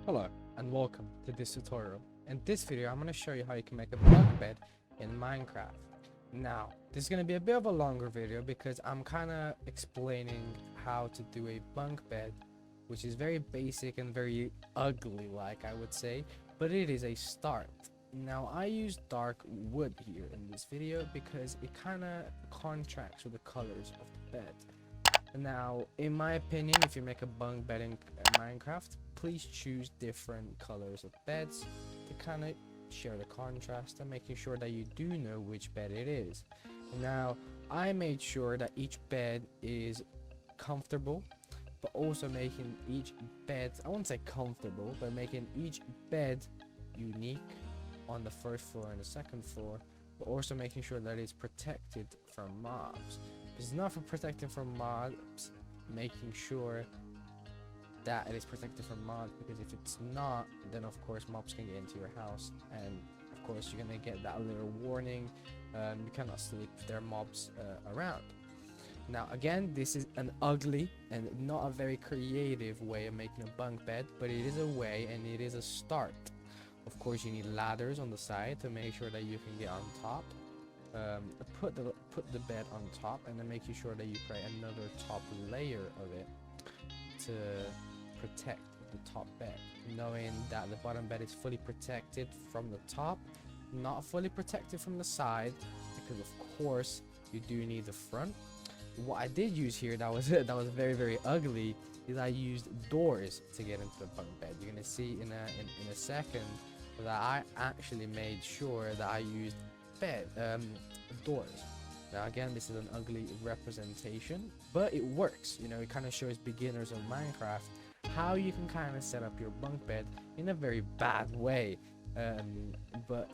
Hello and welcome to this tutorial. In this video I'm going to show you how you can make a bunk bed in Minecraft. Now this is going to be a bit of a longer video because I'm kind of explaining how to do a bunk bed, which is very basic and very ugly, like I would say, but it is a start. Now I use dark wood here in this video because it kind of contrasts with the colors of the bed. Now in my opinion, if you make a bunk bed in Minecraft, please choose different colors of beds to kind of share the contrast and making sure that you do know which bed it is. Now I made sure that each bed is comfortable, but also making each bed, I won't say comfortable, but making each bed unique on the first floor and the second floor, but also making sure that it's protected from mobs. It's not for protecting from mobs, making sure that it is protected from mobs, because if it's not, then of course mobs can get into your house, and of course you're gonna get that little warning, you cannot sleep if there are mobs around. Now again, this is an ugly and not a very creative way of making a bunk bed, but it is a way and it is a start. Of course you need ladders on the side to make sure that you can get on top. Put the bed on top, and then making sure that you create another top layer of it to protect the top bed, knowing that the bottom bed is fully protected from the top, not fully protected from the side, because of course you do need the front. What I did use here that was very ugly is I used doors to get into the bunk bed. You're gonna see in a second that I actually made sure that I used doors. Now again, this is an ugly representation, but it works. You know, it kind of shows beginners of Minecraft how you can kind of set up your bunk bed in a very bad way. But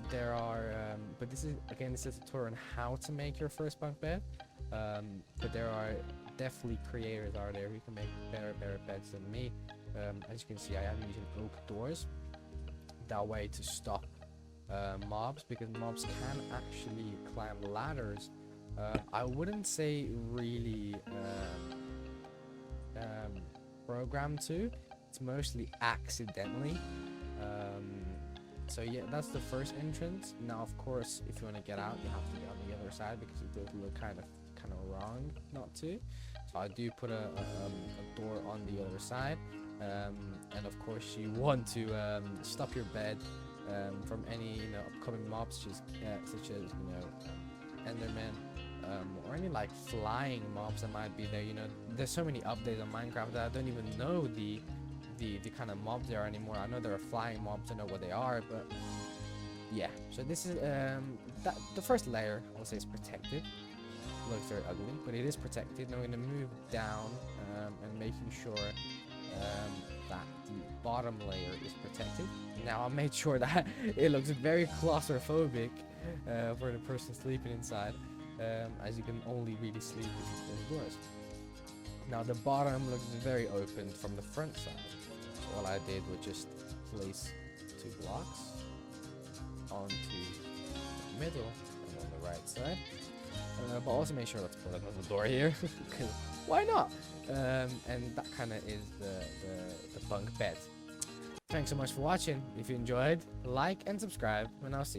this is a tutorial on how to make your first bunk bed. But there are definitely creators out there who can make better beds than me. As you can see, I am using oak doors that way to stop mobs, because mobs can actually climb ladders. I wouldn't say really programmed to, it's mostly accidentally. So yeah, that's the first entrance. Now of course if you want to get out, you have to get on the other side, because it does look kind of wrong not to. So I do put a door on the other side, and of course you want to stop your bed from any upcoming mobs, such as Enderman, or any like flying mobs that might be there. There's so many updates on Minecraft that I don't even know the kind of mobs there are anymore. I know there are flying mobs, I know what they are, but yeah. So this is the first layer, I'll say, is protected. Looks very ugly, but it is protected. Now we're gonna move down and making sure that the bottom layer is protected. Now I made sure that it looks very claustrophobic for the person sleeping inside, as you can only really sleep if you close the doors. Now the bottom looks very open from the front side. So all I did was just place 2 blocks onto the middle and on the right side. But also make sure let's put another door here, because why not? And that kind of is the bunk bed. Thanks so much for watching. If you enjoyed, like and subscribe, and I'll see you.